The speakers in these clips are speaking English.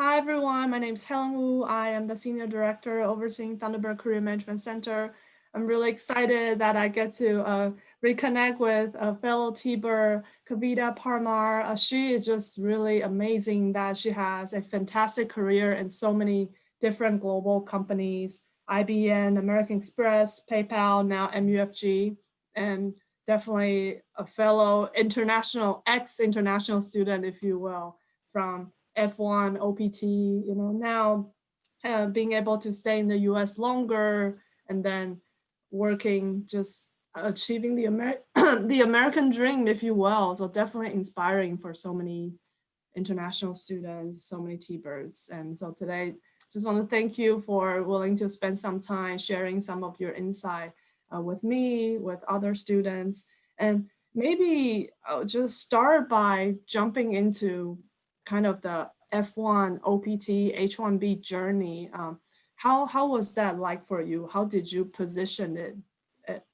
Hi everyone, my name is Helen Wu. I am the Senior Director overseeing Thunderbird Career Management Center. I'm really excited that I get to reconnect with a fellow T-Bird, Kavita Parmar. She is just really amazing that she has a fantastic career in so many different global companies, IBM, American Express, PayPal, now MUFG, and definitely a fellow international, ex-international student, if you will, from F1, OPT, now being able to stay in the US longer and then working, just achieving the the American dream, if you will. So definitely inspiring for so many international students, so many T-Birds. And so today, just want to thank you for willing to spend some time sharing some of your insight with me, with other students. And maybe just start by jumping into kind of the F1, OPT, H1B journey. How was that like for you? How did you position it at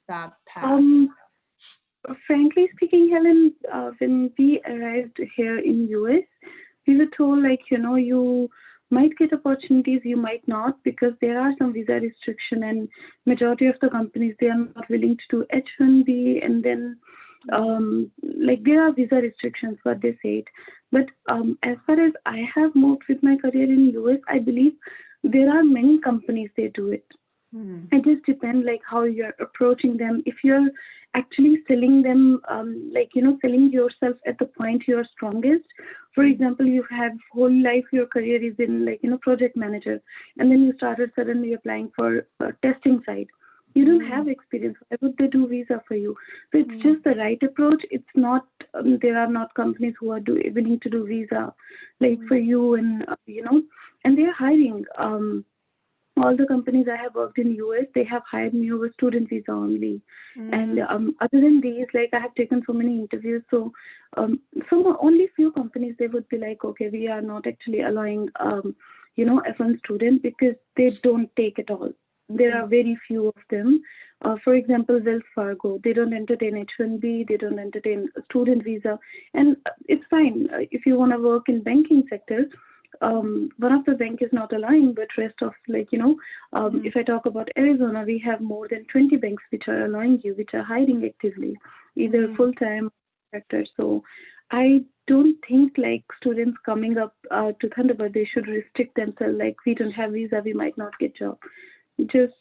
that path? Um, Frankly speaking, Helen, when we arrived here in US, we were told you might get opportunities, you might not, because there are some visa restriction, and majority of the companies they are not willing to do H1B, and then there are visa restrictions, what they said. But as far as I have moved with my career in US, I believe there are many companies they do it. Hmm. It just depends like how you're approaching them. If you're actually selling them, selling yourself at the point you're strongest. For example, you have whole life your career is in project manager, and then you started suddenly applying for testing side. You don't have experience. Why would they do visa for you? So it's just the right approach. It's not. There are not companies who are willing to do visa like for you, and and they're hiring. All the companies I have worked in US, they have hired me over student visa only. And other than these, like I have taken so many interviews, so some only few companies they would be like, okay, we are not actually allowing F1 student because they don't take it all. There are very few of them. For example, Wells Fargo, they don't entertain H1B, they don't entertain student visa, and it's fine if you want to work in banking sector. One of the bank is not allowing, but rest of if I talk about Arizona, we have more than 20 banks which are allowing you, which are hiring actively, either full time or sector. So I don't think like students coming up to Thunderbird they should restrict themselves. Like we don't have visa, we might not get job. Just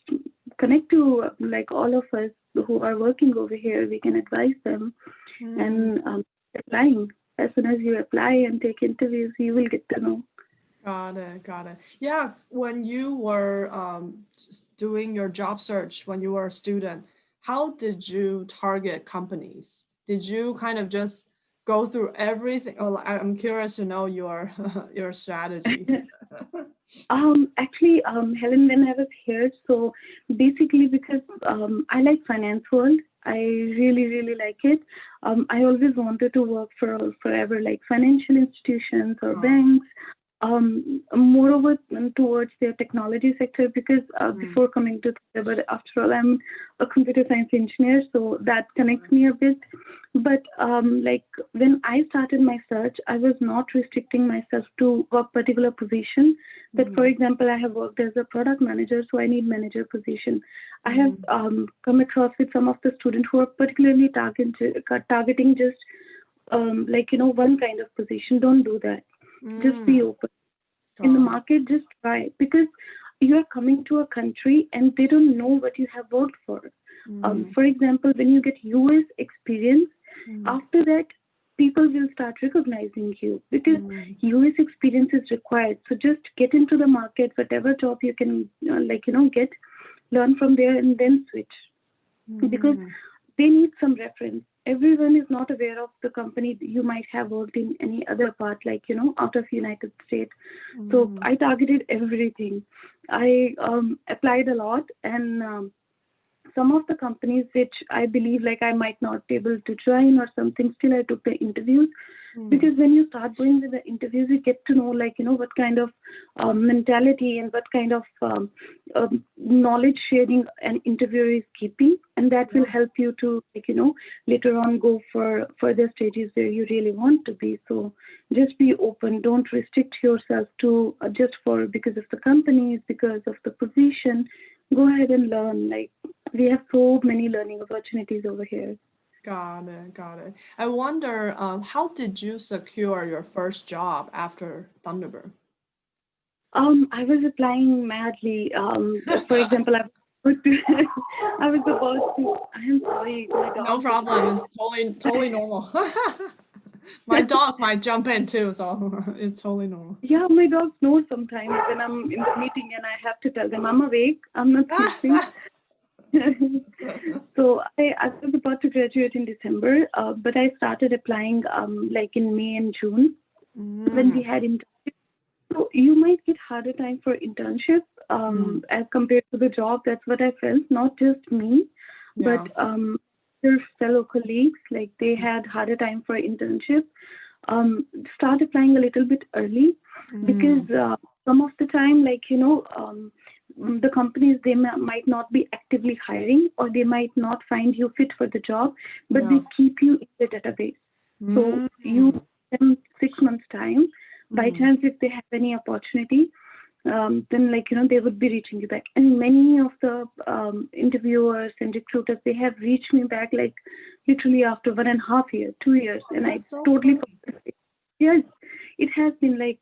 connect to like all of us who are working over here. We can advise them and applying. As soon as you apply and take interviews, you will get to know. Got it, got it. Yeah, when you were doing your job search when you were a student, how did you target companies? Did you kind of just go through everything? Oh, I'm curious to know your your strategy. Helen, when I was here, so basically because I like finance world, I really, really like it. I always wanted to work for forever, like financial institutions or Oh, banks. Moreover, towards their technology sector, because before coming to Thunderbird, after all, I'm a computer science engineer, so that connects me a bit. But like when I started my search, I was not restricting myself to a particular position. But for example, I have worked as a product manager, so I need manager position. I have come across with some of the students who are particularly targeting just one kind of position. Don't do that. Just be open in the got it. market. Just try, because you are coming to a country and they don't know what you have worked for. For example, when you get US experience, after that people will start recognizing you because US experience is required. So just get into the market, whatever job you can get, learn from there and then switch, because they need some reference. Everyone is not aware of the company you might have worked in any other part, out of United States. So I targeted everything. I applied a lot, and some of the companies which I believe like I might not be able to join or something, still I took the interviews, because when you start going with the interviews, you get to know what kind of mentality and what kind of knowledge sharing an interviewer is keeping, and that will help you to, like, later on go for further stages where you really want to be. So just be open. Don't restrict yourself to just for because of the companies, because of the position. Go ahead and learn. Like, we have so many learning opportunities over here. Got it, got it. I wonder, how did you secure your first job after Thunderbird? I was applying madly. For example, I was supposed to. I am sorry, my No dog. problem. It's totally normal. My dog might jump in too, so it's totally normal. Yeah, my dog snores sometimes when I'm in the meeting and I have to tell them I'm awake. I'm not sleeping. So I was about to graduate in December, but I started applying like in May and June when we had internships. So you might get harder time for internships as compared to the job. That's what I felt. Not just me, Yeah. but their fellow colleagues. Like, they had harder time for internships. Start applying a little bit early because some of the time, like, the companies, they might not be actively hiring, or they might not find you fit for the job, but Yeah. they keep you in the database. So you give them 6 months time. By chance, if they have any opportunity, then, like, they would be reaching you back. And many of the interviewers and recruiters, they have reached me back like literally after 1.5 years, 2 years, and I That's so totally funny. forgot it. Yes, it has been like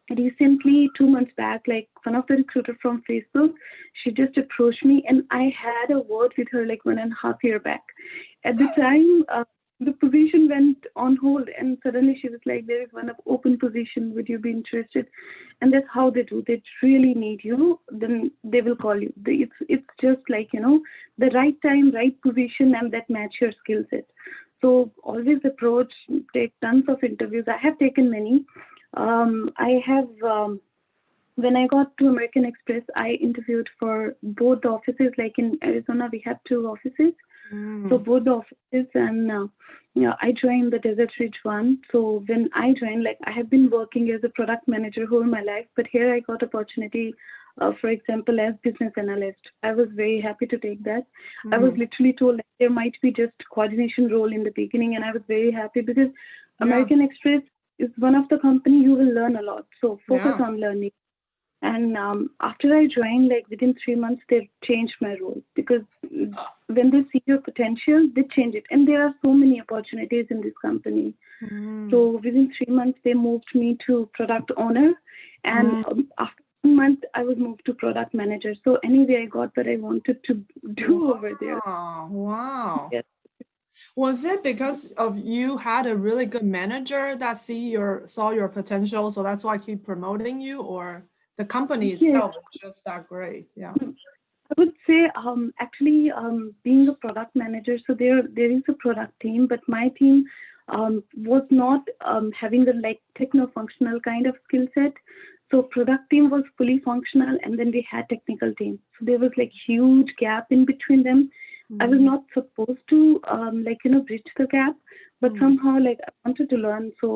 recently, 2 months back, like, one of the recruiter from Facebook, she just approached me, and I had a word with her like 1.5 year back. At the time, the position went on hold, and suddenly she was like, "There is one open position. Would you be interested?" And that's how they do. They really need you, then they will call you. It's just like, the right time, right position, and that match your skill set. So always approach, take tons of interviews. I have taken many. I have, when I got to American Express, I interviewed for both the offices. Like in Arizona, we have 2 offices. So both the offices, and I joined the Desert Ridge one. So when I joined, like, I have been working as a product manager whole my life, but here I got opportunity, for example, as business analyst. I was very happy to take that. I was literally told that there might be just coordination role in the beginning, and I was very happy because American Express is one of the company you will learn a lot. So focus on learning. And after I joined, like, within 3 months, they changed my role because when they see your potential, they change it. And there are so many opportunities in this company. So within 3 months, they moved me to product owner. And after 1 month, I was moved to product manager. So anyway, I got what I wanted to do over there. Wow. Yes. Was it because of you had a really good manager that saw your potential, so that's why I keep promoting you, or the company itself is just that great? Yeah. I would say actually being a product manager, so there is a product team, but my team was not having the like techno-functional kind of skill set. So product team was fully functional, and then we had technical team. So there was like huge gap in between them. I was not supposed to bridge the gap, but somehow like I wanted to learn. So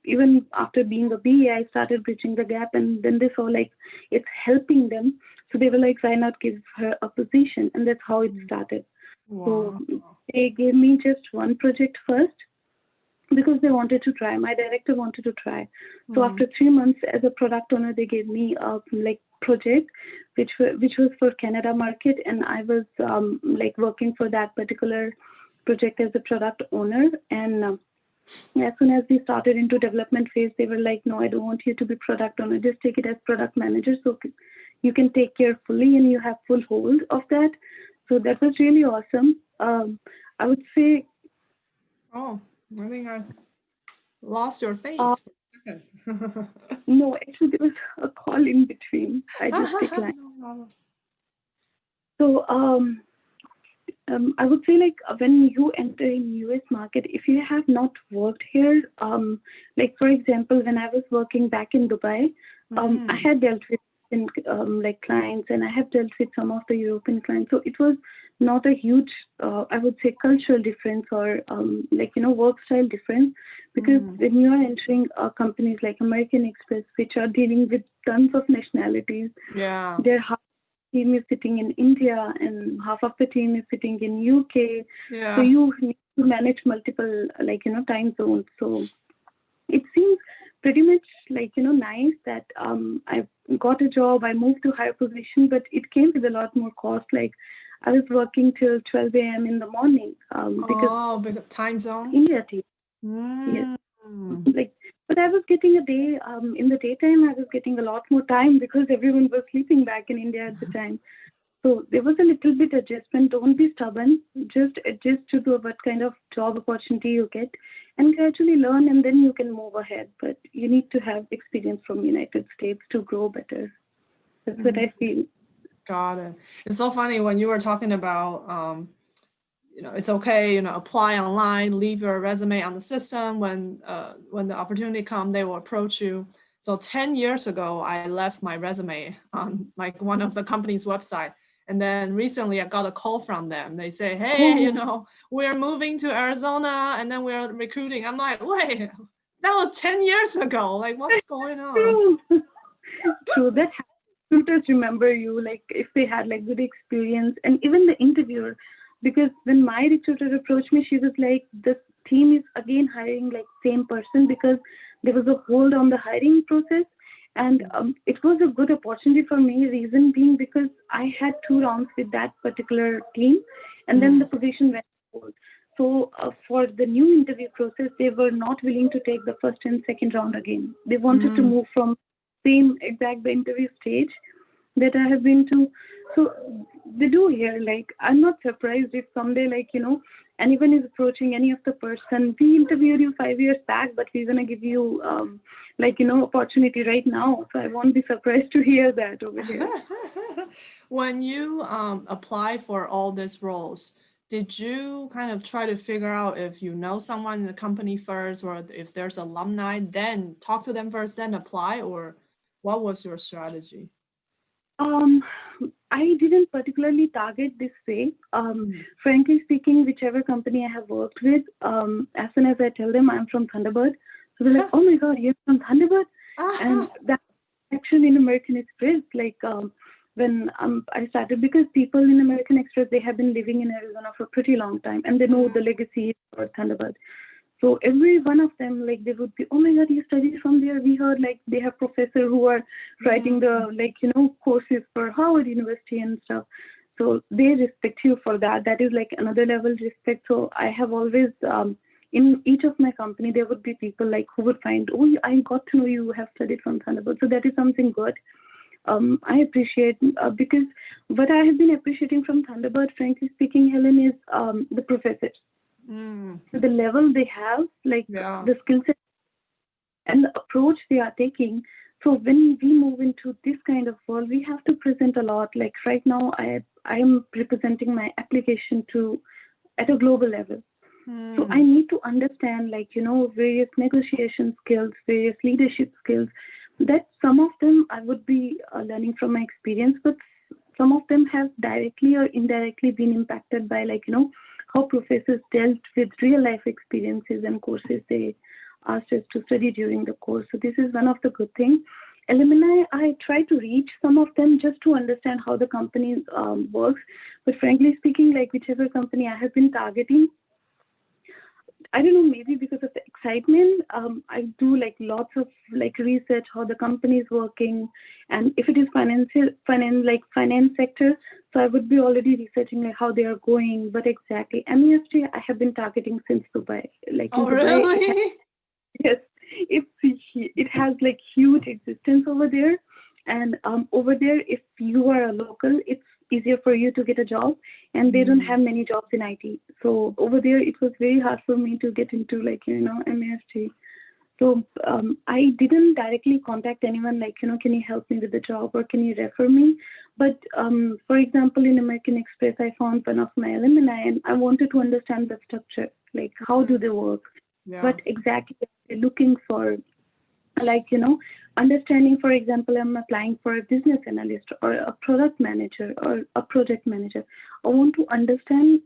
even after being a BA, I started bridging the gap, and then they saw like it's helping them. So they were like, why not give her a position? And that's how it started. Wow. So they gave me just one project first because they wanted to try. My director wanted to try. So after 3 months as a product owner, they gave me a project which was for Canada market, and I was working for that particular project as a product owner. And as soon as we started into development phase, they were like, no, I don't want you to be product owner, just take it as product manager, so you can take care fully and you have full hold of that. So that was really awesome. I would say Oh, I think I lost your face for a second. no, actually there was a call in between. I just declined. No problem. So I would say like when you enter in US market, if you have not worked here, like for example, when I was working back in Dubai, I had dealt with clients, and I have dealt with some of the European clients. So it was not a huge, I would say, cultural difference or work style difference. Because when you are entering companies like American Express, which are dealing with tons of nationalities, Yeah. their half the team is sitting in India and half of the team is sitting in UK. Yeah. So you need to manage multiple time zones. So it seems pretty much nice that I got a job, I moved to higher position, but it came with a lot more cost. Like I was working till 12 a.m. in the morning Because time zone. India team. Yes. But I was getting a day in the daytime. I was getting a lot more time because everyone was sleeping back in India at the time. So there was a little bit adjustment. Don't be stubborn. Just adjust to what kind of job opportunity you get, and gradually learn, and then you can move ahead. But you need to have experience from United States to grow better. That's what I feel. Got it. It's so funny when you were talking about it's okay, apply online, leave your resume on the system. When the opportunity comes, they will approach you. So 10 years ago, I left my resume on like one of the company's website. And then recently I got a call from them. They say, hey, we're moving to Arizona and then we're recruiting. I'm like, wait, that was 10 years ago. Like, what's going on? True. That recruiters remember you, like if they had like good experience, and even the interviewer. Because when my recruiter approached me, she was like, the team is again hiring like same person because there was a hold on the hiring process. And it was a good opportunity for me, reason being because I had 2 rounds with that particular team, and then the position went hold. So for the new interview process, they were not willing to take the first and second round again. They wanted to move from same exact the interview stage that I have been to. So they do here, like, I'm not surprised if someday, anyone is approaching any of the person, we interviewed you 5 years back, but we're going to give you, opportunity right now. So I won't be surprised to hear that over here. When you apply for all these roles, did you kind of try to figure out if you know someone in the company first, or if there's alumni, then talk to them first, then apply, or what was your strategy? I didn't particularly target this way. Frankly speaking, whichever company I have worked with, as soon as I tell them I'm from Thunderbird, so they're like, oh my God, you're from Thunderbird? And that's actually in American Express, when I started, because people in American Express, they have been living in Arizona for a pretty long time, and they know the legacy for Thunderbird. So every one of them, they would be, oh my God, you studied from there. We heard they have professors who are writing the, courses for Harvard University and stuff. So they respect you for that. That is another level respect. So I have always, in each of my company, there would be people who would find, oh, I got to know you have studied from Thunderbird. So that is something good. I appreciate, because what I have been appreciating from Thunderbird, frankly speaking, Helen, is the professors. So the level they have, the skill set and the approach they are taking. So when we move into this kind of world, we have to present a lot. Like right now, I am representing my application at a global level. So I need to understand, various negotiation skills, various leadership skills. That some of them I would be learning from my experience, but some of them have directly or indirectly been impacted by, how professors dealt with real life experiences and courses they asked us to study during the course. So this is one of the good things. Alumni, I try to reach some of them just to understand how the company works. But frankly speaking, whichever company I have been targeting, I don't know, maybe because of the excitement, I do lots of research how the company is working, and if it is finance sector, so I would be already researching how they are going. But exactly, MUFG I have been targeting since Dubai. Oh, in Dubai, really? Yes, it has huge existence over there, and over there, if you are a local, it's easier for you to get a job, and they don't have many jobs in IT. So over there, it was very hard for me to get into MAFG. So I didn't directly contact anyone can you help me with the job or can you refer me? But for example, in American Express, I found one of my alumni and I wanted to understand the structure, how do they work, what exactly they're looking for. Like, understanding, for example, I'm applying for a business analyst or a product manager or a project manager. I want to understand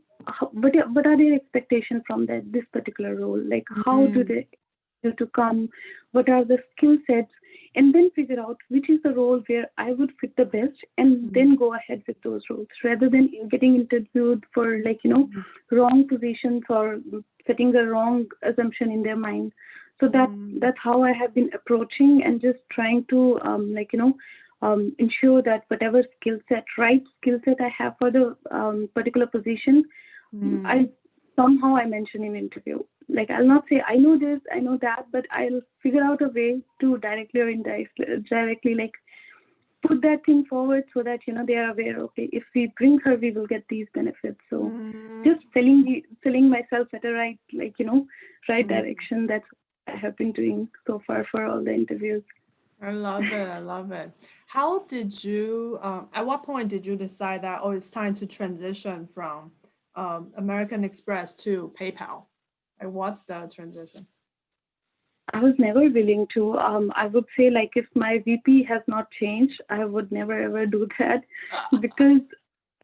what are their expectations from this particular role, like how do they have to come, what are the skill sets, and then figure out which is the role where I would fit the best, and then go ahead with those roles, rather than getting interviewed for wrong positions or setting the wrong assumption in their mind. So that's how I have been approaching, and just trying to ensure that whatever right skill set I have for the particular position, I mention in interview. Like, I'll not say I know this, I know that, but I'll figure out a way to directly or indirectly like put that thing forward, so that they are aware. Okay, if we bring her, we will get these benefits. So just selling myself at a right right direction. That's what I have been doing so far for all the interviews. I love it. I love it. How did you, at what point did you decide that, oh, it's time to transition from American Express to PayPal? Like, what's the transition? I was never willing to. I would say, like, if my VP has not changed, I would never ever do that, because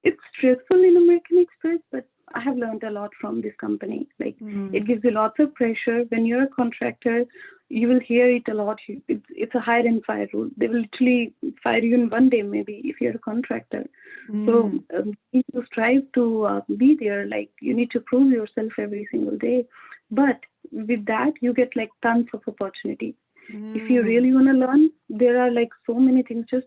it's stressful in American Express, but I have learned a lot from this company. Like, it gives you lots of pressure. When you're a contractor, you will hear it a lot. It's a hire and fire rule. They will literally fire you in one day, maybe, if you're a contractor. So you need to strive to be there. Like, you need to prove yourself every single day. But with that, you get like tons of opportunity. If you really want to learn, there are like so many things. Just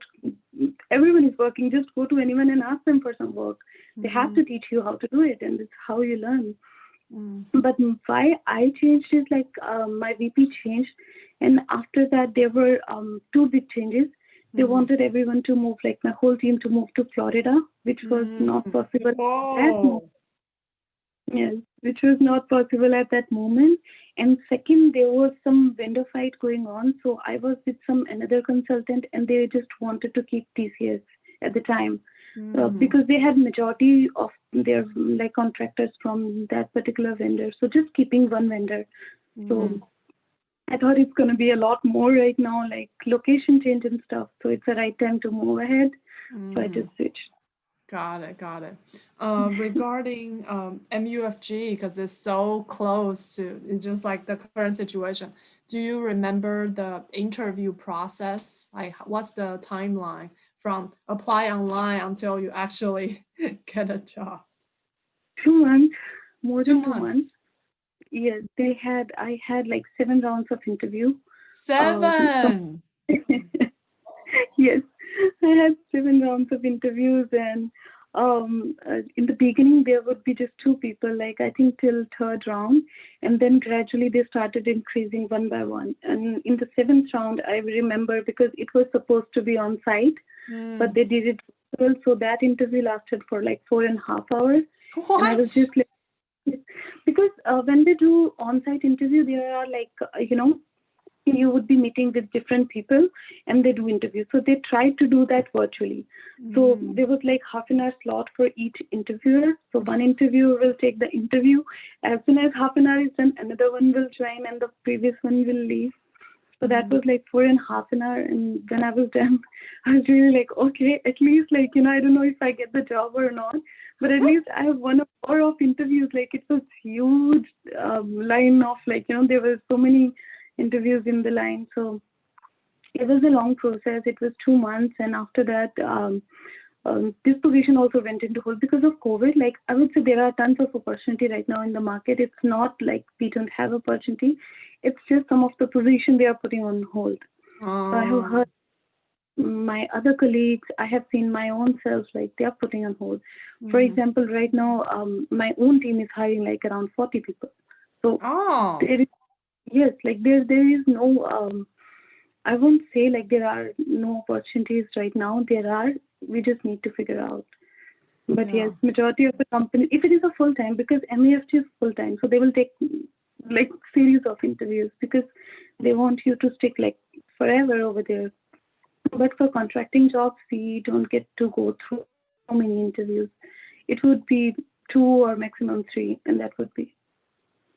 everyone is working. Just go to anyone and ask them for some work. They have to teach you how to do it, and it's how you learn. But why I changed is like my VP changed, and after that there were two big changes. They wanted everyone to move, like my whole team to move to Florida, which was not possible at that moment. Yes, which was not possible at that moment. And second, there was some vendor fight going on. So I was with another consultant, and they just wanted to keep TCS at the time, because they had majority of their like contractors from that particular vendor. So just keeping one vendor. So I thought it's going to be a lot more right now, like location change and stuff. So it's the right time to move ahead. So I just switched. Got it. Got it. Regarding MUFG, because it's so close to, it's just like the current situation. Do you remember the interview process? Like, what's the timeline from apply online until you actually get a job? 2 months, more than 2 months. months. Yes, I had like 7 rounds of interview. 7. Yes, I had 7 rounds of interviews, and in the beginning there would be just 2 people, like I think till 3rd round, and then gradually they started increasing one by one. And in the 7th round, I remember, because it was supposed to be on site, but they did it well, so that interview lasted for like 4.5 hours. What? And I was just like, because when they do on-site interview, there are like you would be meeting with different people, and they do interviews. So they tried to do that virtually. So there was like half an hour slot for each interviewer. So one interviewer will take the interview. As soon as half an hour is done, another one will join, and the previous one will leave. So that was like 4.5 hours. And when I was done, I was really like, okay, at least like, I don't know if I get the job or not, but at least I have 1 hour of interviews. Like, it was huge line of like, there were so many interviews in the line. So it was a long process. It was 2 months. And after that, this position also went into hold because of COVID. Like, I would say there are tons of opportunity right now in the market. It's not like we don't have opportunity. It's just some of the position they are putting on hold. So I have heard my other colleagues, I have seen my own self, like they are putting on hold. For example, right now, my own team is hiring like around 40 people. So there is, yes, like there is no, I won't say like there are no opportunities right now. There are, we just need to figure out. But yes, majority of the company, if it is a full time, because MUFG is full time, so they will take like series of interviews because they want you to stick like forever over there. But for contracting jobs, we don't get to go through so many interviews. It would be 2 or maximum 3, and that would be.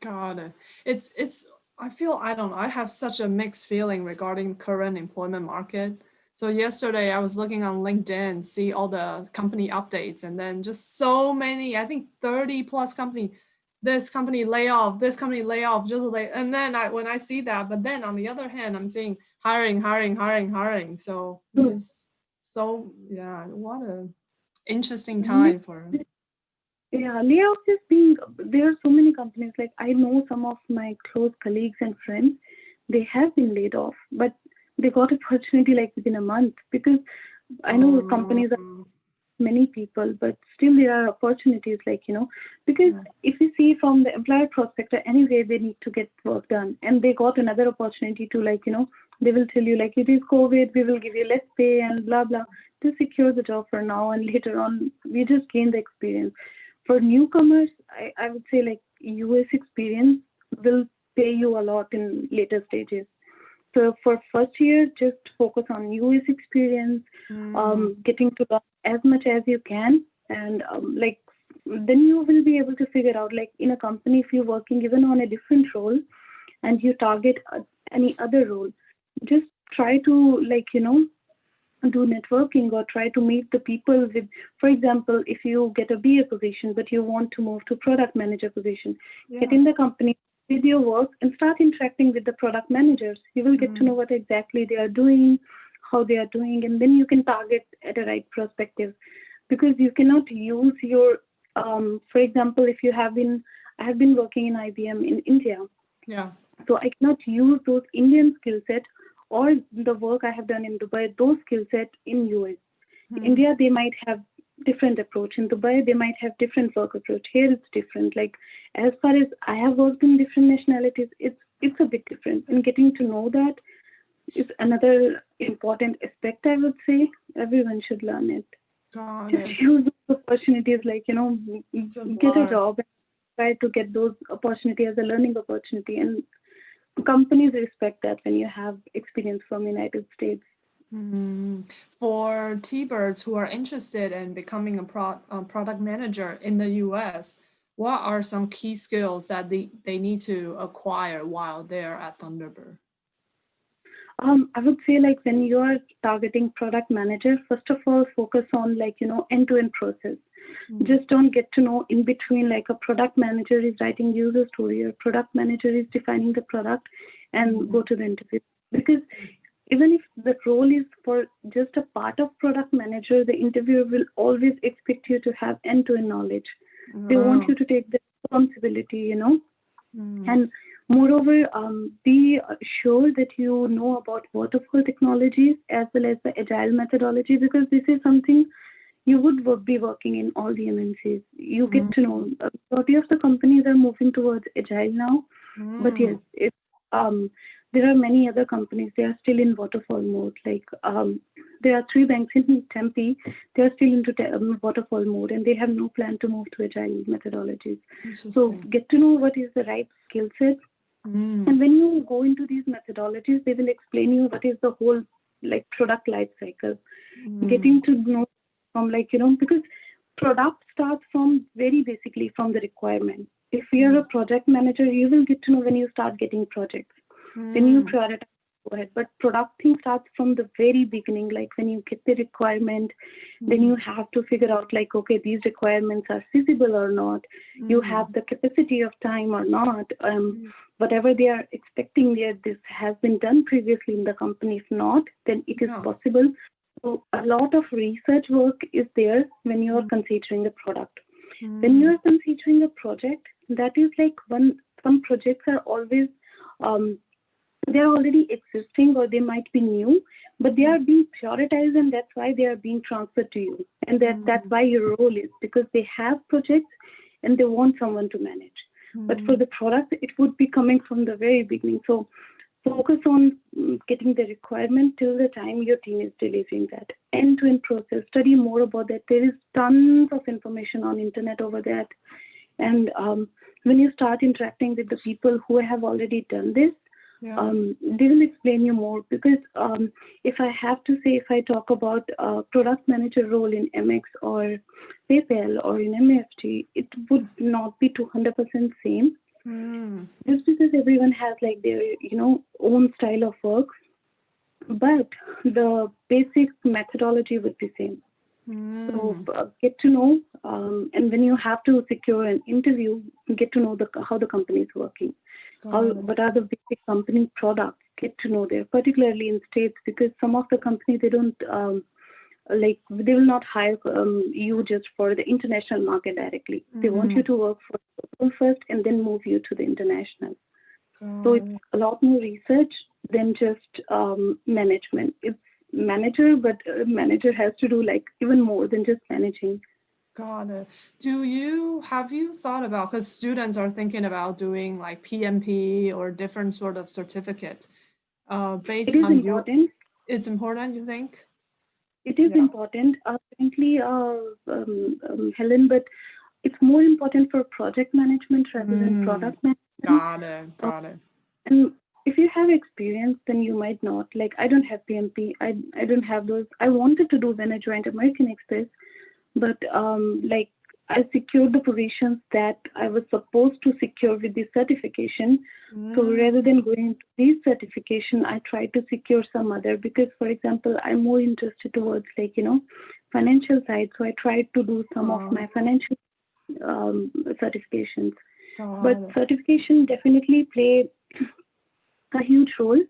Got it. It's I feel, I don't know, I have such a mixed feeling regarding current employment market. So yesterday I was looking on LinkedIn, see all the company updates, and then just so many, I think 30 plus company, this company lay off, this company lay off, just like, and then when I see that, but then on the other hand, I'm seeing hiring, hiring, hiring, hiring. So just so, yeah, what a interesting time for. Yeah, layoffs is being, there are so many companies, like I know some of my close colleagues and friends, they have been laid off, but they got opportunity like within a month, because I know companies are many people, but still there are opportunities, like, because if you see from the employer perspective, anyway, they need to get work done, and they got another opportunity to, like, they will tell you, like, it is COVID, we will give you less pay and blah, blah, to secure the job for now, and later on, we just gain the experience. For newcomers, I would say, like, US experience will pay you a lot in later stages. So for first year, just focus on US experience, getting to learn as much as you can, and like, then you will be able to figure out, like, in a company, if you're working even on a different role and you target any other role, just try to, like, do networking or try to meet the people with, for example, if you get a BA position but you want to move to product manager position, get in the company with your work and start interacting with the product managers. You will get to know what exactly they are doing, how they are doing, and then you can target at a right perspective, because you cannot use your for example, if you have been, I have been working in IBM in India, so I cannot use those Indian skill set or the work I have done in Dubai, those skill set in US. India, they might have different approach. In Dubai, they might have different work approach. Here, it's different. Like, as far as I have worked in different nationalities, it's a bit different. And getting to know that is another important aspect, I would say. Everyone should learn it. Just use those opportunities, like, get a job and try to get those opportunities as a learning opportunity. And companies respect that when you have experience from United States. For T-Birds who are interested in becoming a product manager in the US, what are some key skills that they need to acquire while they're at Thunderbird? I would say, like, when you are targeting product manager, first of all, focus on, like, end-to-end process. Just don't get to know in between, like, a product manager is writing user story or product manager is defining the product, and go to the interview. Because even if the role is for just a part of product manager, the interviewer will always expect you to have end-to-end knowledge. They want you to take the responsibility, and moreover, be sure that you know about waterfall technologies as well as the agile methodology, because this is something you would be working in all the MNCs. You get to know a lot of the companies are moving towards agile now, but yes, there are many other companies, they are still in waterfall mode. Like, there are 3 banks in Tempe, they are still into waterfall mode, and they have no plan to move to agile methodologies. So get to know what is the right skill set. And when you go into these methodologies, they will explain you what is the whole, like, product life cycle. Getting to know from, like, because product starts from very basically from the requirement. If you're a project manager, you will get to know when you start getting projects. Then you prioritize, go ahead. But product thing starts from the very beginning, like when you get the requirement, then you have to figure out, like, okay, these requirements are feasible or not. You have the capacity of time or not. Whatever they are expecting there, this has been done previously in the company. If not, then it is possible. So a lot of research work is there when you are considering the product. When you are considering a project, that is like some projects are always, they're already existing or they might be new, but they are being prioritized, and that's why they are being transferred to you. And that's why your role is, because they have projects and they want someone to manage. But for the product, it would be coming from the very beginning. So focus on getting the requirement till the time your team is delivering that. End-to-end process, study more about that. There is tons of information on internet over that. And when you start interacting with the people who have already done this, they will explain you more. Because if I have to say, if I talk about product manager role in AMEX or PayPal or in MUFG, it would not be 200% same. Mm. Just because everyone has like their, own style of work, but the basic methodology would be same. So Mm. get to know, and when you have to secure an interview, get to know how the company is working, Got it. what are the basic company products. Get to know there, particularly in states, because some of the companies they don't they will not hire you just for the international market directly. They want you Mm. to work for local first and then move you to the international. So Got it's it. a lot more research than just management. It's manager, but manager has to do like even more than just managing. Got it. Have you thought about, because students are thinking about doing like PMP or different sort of certificate, It based is on you, important. it's important, you think? It is Yeah. important. Currently, Helen, but it's more important for project management rather than Mm. product management. Got it. Uh, Got it. and if you have experience, then you might not. Like I don't have PMP. I don't have those. I wanted to do when I joined American Express, but like I secured the positions that I was supposed to secure with this certification. So rather Mm. than going to this certification, I tried to secure some other because, for example, I'm more interested towards like financial side. So I tried to do some of Oh, my financial certifications. But got it. certification definitely play a huge role.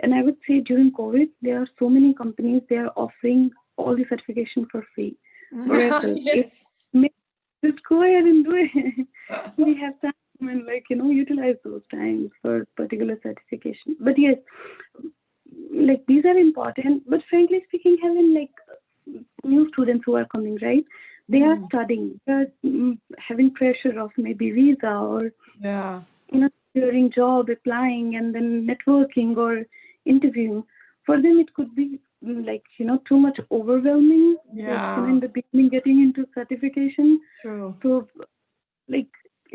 And I would say during COVID, there are so many companies they are offering all the certification for free. Oracle, Yes. just go ahead and do it. We have time and utilize those times for particular certification. But yes, like these are important. But frankly speaking, Helen, like new students who are coming, right? They are Mm. studying, they're having pressure of maybe visa or Yeah. during job applying and then networking or interviewing. For them, it could be too much overwhelming. Like Yeah. in the beginning, getting into certification. True. So like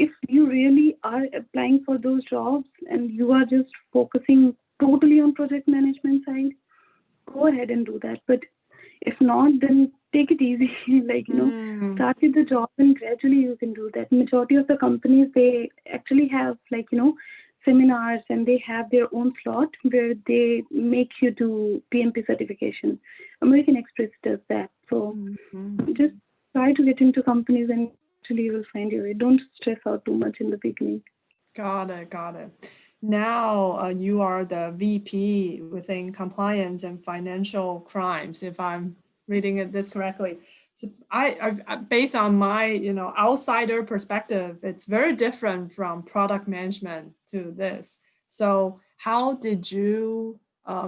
if you really are applying for those jobs and you are just focusing totally on project management side, go ahead and do that. But if not, then take it easy. Mm. Start with the job and gradually you can do that. Majority of the companies they actually have seminars and they have their own slot where they make you do PMP certification. American Express does that. So Mm. just try to get into companies and actually you will find your way. Don't stress out too much in the beginning. Got it. Got it. Now, you are the VP within compliance and financial crimes, if I'm reading it this correctly. So based on my, outsider perspective, it's very different from product management to this. So how did you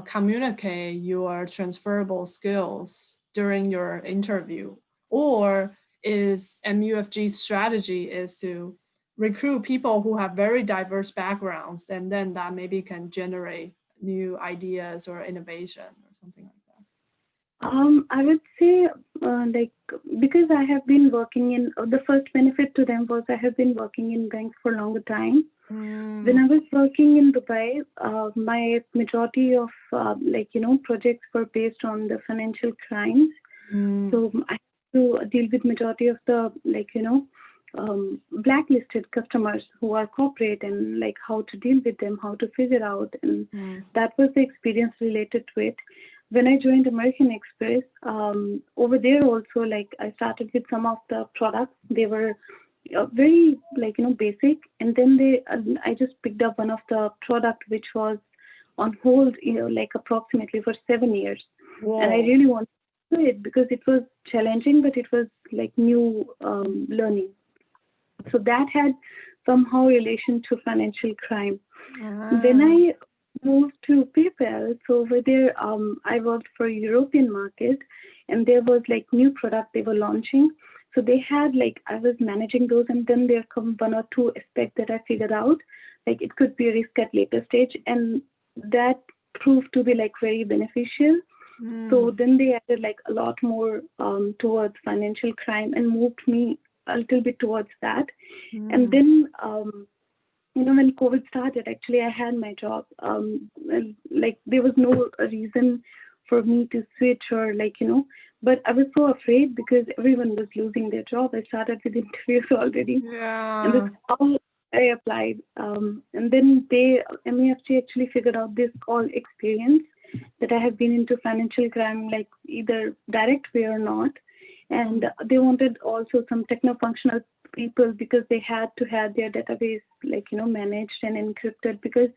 communicate your transferable skills during your interview? Or is MUFG's strategy is to recruit people who have very diverse backgrounds, and then that maybe can generate new ideas or innovation or something like that? I would say, like, because I have been working in, the first benefit to them was I have been working in banks for a longer time. When Mm. I was working in Dubai, my majority of, projects were based on the financial crimes. Mm. So I had to deal with majority of the, blacklisted customers who are corporate and like how to deal with them, how to figure out. And Mm. that was the experience related to it. When I joined American Express, over there also, like I started with some of the products. They were very basic, and then I just picked up one of the product which was on hold, like approximately for 7 years, and I Whoa. really wanted to do it because it was challenging, but it was like new learning. So that had somehow relation to financial crime. Then Ah. I moved to PayPal. So over there, I worked for European market, and there was like new product they were launching. So they had like I was managing those, and then there come one or two aspects that I figured out, like it could be a risk at later stage, and that proved to be like very beneficial. So Mm. then they added like a lot more towards financial crime and moved me a little bit towards that. And Mm. then when COVID started, actually, I had my job. And, like there was no reason for me to switch or but I was so afraid because everyone was losing their job. I started with interviews already, and that's Yeah. how I applied, and then MUFG actually figured out this all experience that I have been into financial crime, like either direct way or not. And they wanted also some techno-functional people because they had to have their database, like, managed and encrypted, because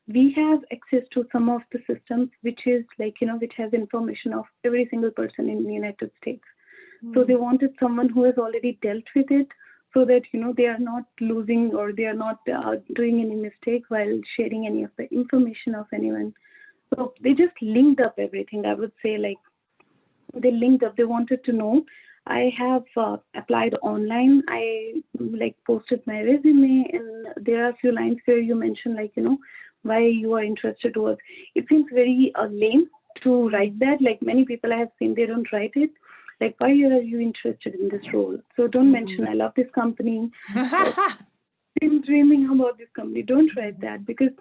we have access to some of the systems, which is like, which has information of every single person in the United States. So they wanted someone who has already dealt with it, so that, they are not losing or they are not doing any mistake while sharing any of the information of anyone. So they just linked up everything. I would say, like, they linked up. They wanted to know. I have applied online. I posted my resume, and there are a few lines where you mentioned, like, why you are interested towards. It seems very lame to write that. Like, many people I have seen, they don't write it. Like, why are you interested in this role? So don't mention, I love this company. I'm dreaming about this company. Don't write that, because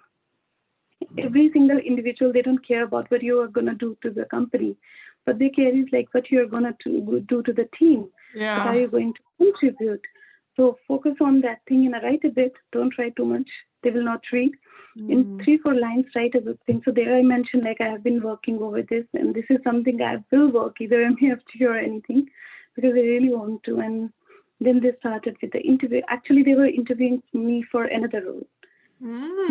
every single individual, they don't care about what you are going to do to the company, but they care is like what you're going to do to the team. Yeah. What are you going to contribute? So focus on that thing and write a bit. Don't write too much. They will not read. In 3-4 lines, write a good thing. So there I mentioned, like, I have been working over this, and this is something I will work, either MUFG or anything, because I really want to. And then they started with the interview. Actually, they were interviewing me for another role.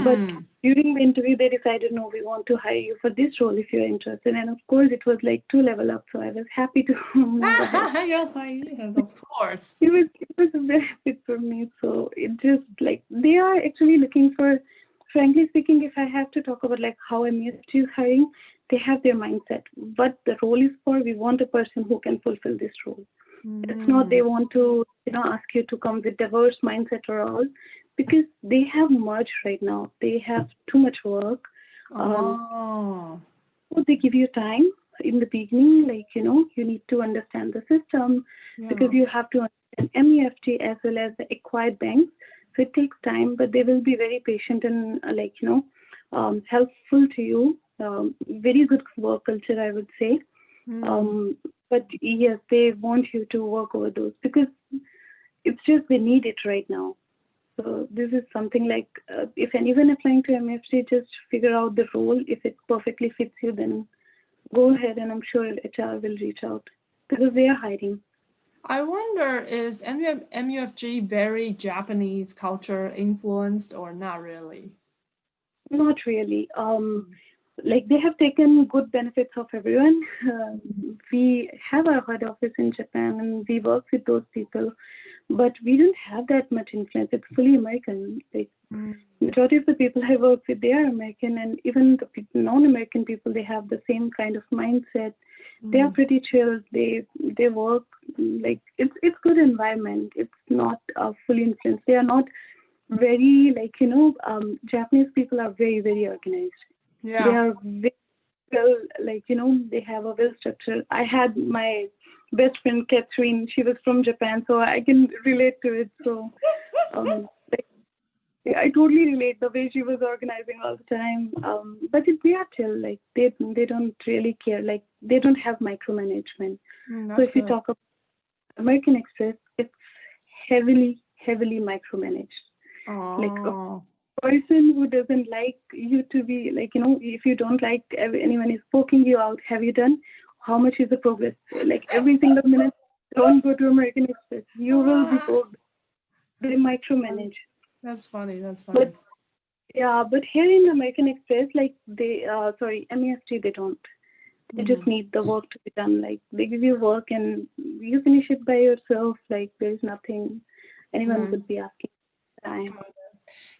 But during the interview, they decided, no, we want to hire you for this role if you're interested. And of course, it was like 2 level up. So I was happy to move ahead. You're like, yes, of course. It was a benefit for me. So it just, like, they are actually looking for, frankly speaking, if I have to talk about, like, how MUFG is hiring, they have their mindset. What the role is for, we want a person who can fulfill this role. It's not they want to, ask you to come with diverse mindset or all, because they have merged right now. They have too much work. So they give you time in the beginning, like, you need to understand the system, because you have to understand MUFG as well as the acquired banks. So it takes time, but they will be very patient and helpful to you. Very good work culture, I would say. But yes, they want you to work over those, because it's just they need it right now. So this is something like, if anyone applying to MUFG, just figure out the role. If it perfectly fits you, then go ahead, and I'm sure HR will reach out, because they are hiring. I wonder, is MUFG very Japanese culture influenced or not really? Not really. Like, they have taken good benefits of everyone. We have our head office in Japan, and we work with those people, but we don't have that much influence. It's fully American. Like, majority of the people I work with, they are American, and even the non-American people, they have the same kind of mindset. They are pretty chill. They work, like, it's good environment. It's not fully influenced. They are not very, like, Japanese people are very, very organized. Yeah. They are very well, like, they have a well structured. I had my best friend Catherine. She was from Japan, so I can relate to it. So I totally relate the way she was organizing all the time. But they are chill. Like, they don't really care. Like, they don't have micromanagement. So if you talk about American Express, it's heavily micromanaged. Like, a person who doesn't like you to be, like, if you don't like anyone is poking you out, have you done? How much is the progress? Like, every single minute, don't go to American Express. You will be poked. They micromanage. That's funny. But here in American Express, like, MUFG, they don't. They just need the work to be done. Like, they give you work and you finish it by yourself. Like, there's nothing anyone would be asking time.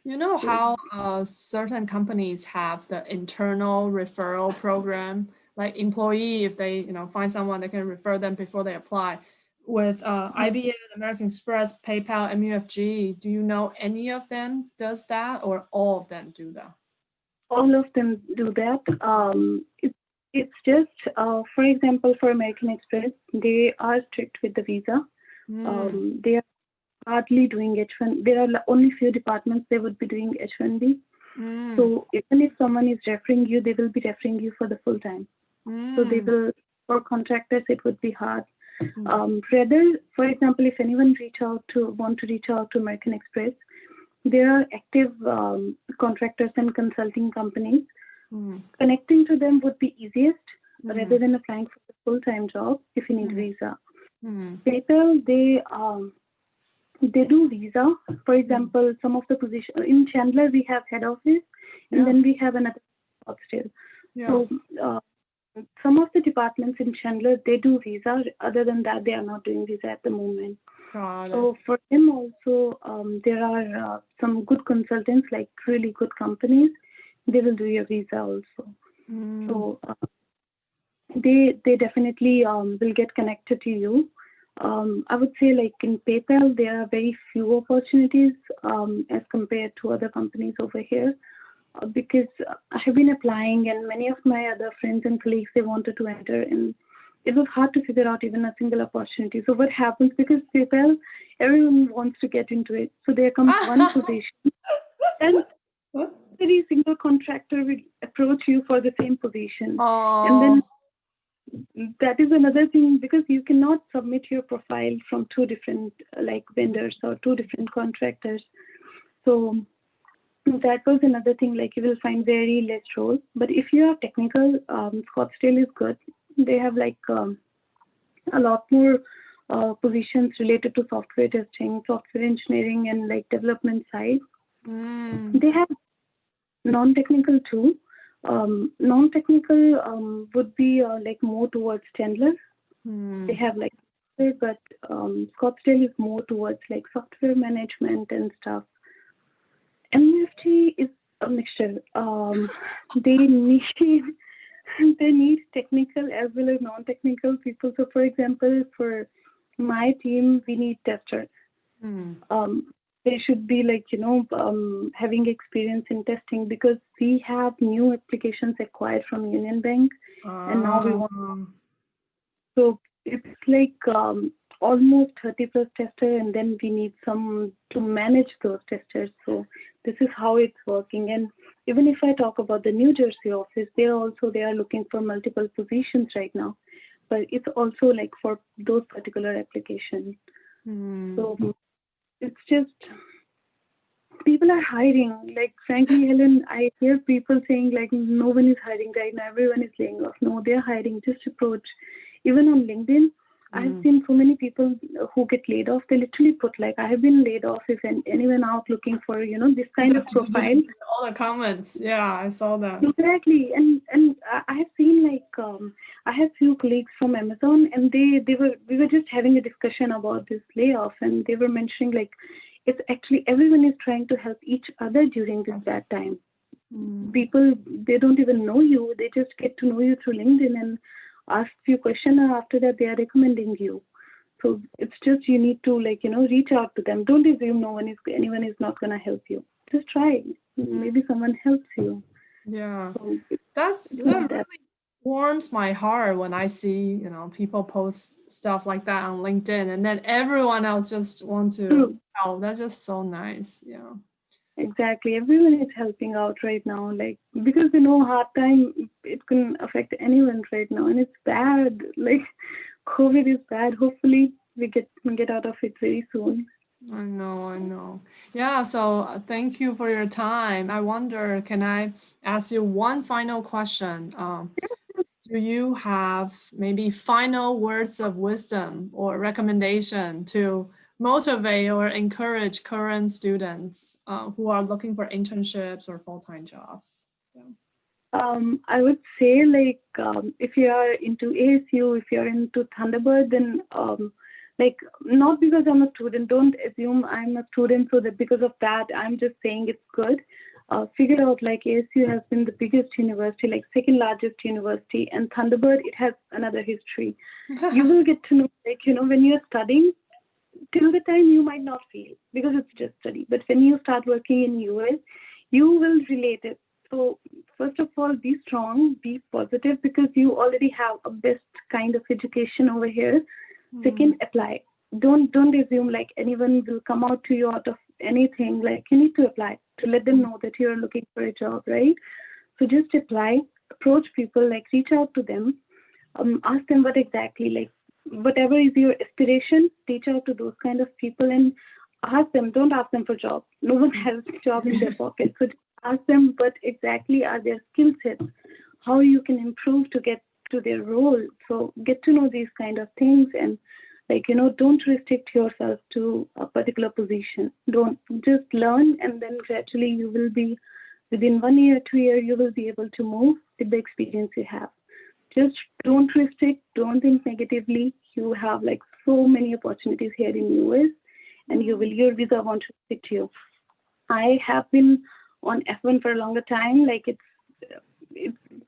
You know how certain companies have the internal referral program, like employee, if they find someone, they can refer them before they apply. With IBM, American Express, PayPal, MUFG, do you know any of them does that, or all of them do that? All of them do that. It's just, for example, for American Express, they are strict with the visa. They are hardly doing H1. There are only few departments they would be doing H1B. So even if someone is referring you, they will be referring you for the full time. So they will, for contractors, it would be hard. Rather, for example, if anyone want to reach out to American Express, there are active contractors and consulting companies. Mm. Connecting to them would be easiest rather Mm. than applying for a full-time job if you need Mm. visa. Mm. PayPal, they do visa. For example, some of the positions in Chandler, we have head office, and Yeah. then we have another still. Yeah. So some of the departments in Chandler, they do visa. Other than that, they are not doing visa at the moment. Got it. So for them also, there are some good consultants, like really good companies. They will do your visa also. Mm. So they definitely will get connected to you. I would say like in PayPal, there are very few opportunities as compared to other companies over here. Because I have been applying, and many of my other friends and colleagues, they wanted to enter, and it was hard to figure out even a single opportunity. So what happens, because PayPal, everyone wants to get into it. So there comes one position, and every single contractor will approach you for the same position. Oh. And then that is another thing, because you cannot submit your profile from two different like vendors or two different contractors. So that was another thing, like you will find very less roles. But if you are technical, Scottsdale is good. They have like a lot more positions related to software testing, software engineering, and like development side. Mm. They have non-technical too. Non-technical would be like more towards Chandler. Mm. They have like, but Scottsdale is more towards like software management and stuff. MUFG is a mixture. They need technical as well as non-technical people. So, for example, for my team, we need testers. Mm. They should be like having experience in testing, because we have new applications acquired from Union Bank, and now we want. So it's like almost 30 plus tester, and then we need some to manage those testers. So this is how it's working. And even if I talk about the New Jersey office, they are looking for multiple positions right now, but it's also like for those particular applications. Mm. So it's just people are hiring. Like frankly, Helen, I hear people saying like no one is hiring right now, everyone is laying off. No, they're hiring. Just approach. Even on LinkedIn, I have seen so many people who get laid off. They literally put like, I have been laid off. If anyone out looking for this kind of profile. All the comments, yeah, I saw that. Exactly, and I have seen like I have few colleagues from Amazon, and we were just having a discussion about this layoff, and they were mentioning like it's actually everyone is trying to help each other during this bad time. People, they don't even know you; they just get to know you through LinkedIn and ask few questions, and after that they are recommending you. So it's just you need to like reach out to them. Don't assume anyone is not gonna help you. Just try. Maybe someone helps you. Yeah, So that really warms my heart when I see people post stuff like that on LinkedIn, and then everyone else just want to help. That's just so nice. Yeah. Exactly. Everyone is helping out right now, like because they know hard time it can affect anyone right now, and it's bad. Like COVID is bad. Hopefully we get out of it very soon. I know. Yeah, so thank you for your time. I wonder, can I ask you one final question? Do you have maybe final words of wisdom or recommendation to motivate or encourage current students who are looking for internships or full-time jobs? Yeah. I would say like if you are into ASU, if you're into Thunderbird, then like not because I'm a student, don't assume I'm a student so that because of that I'm just saying it's good. Figure out like ASU has been the biggest university, like second largest university, and Thunderbird, it has another history. You will get to know like when you're studying, till the time you might not feel because it's just study, but when you start working in US, you will relate it. So first of all, be strong, be positive, because you already have a best kind of education over here. Second, apply. Don't assume like anyone will come out to you out of anything. Like you need to apply to let them know that you're looking for a job, right? So just apply, approach people, like reach out to them, ask them what exactly, like whatever is your aspiration, reach out to those kind of people and ask them. Don't ask them for job. No one has a job in their pocket. So ask them what exactly are their skill sets, how you can improve to get to their role. So get to know these kind of things, and like, don't restrict yourself to a particular position. Don't, just learn, and then gradually you will be, within 1 year, 2 years, you will be able to move with the experience you have. Just don't restrict, don't think negatively. You have like so many opportunities here in US, and your visa won't restrict you. I have been on F1 for a longer time. Like it's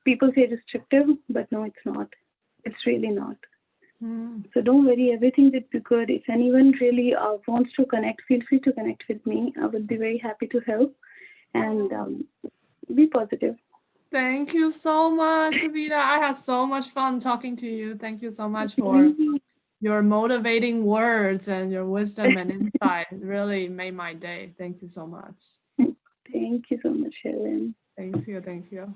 people say restrictive, but no, it's not. It's really not. So don't worry, everything will be good. If anyone really wants to connect, feel free to connect with me. I would be very happy to help, and be positive. Thank you so much, Kavita. I had so much fun talking to you. Thank you so much for your motivating words and your wisdom and insight. It really made my day. Thank you so much. Thank you so much, Helen. Thank you. Thank you.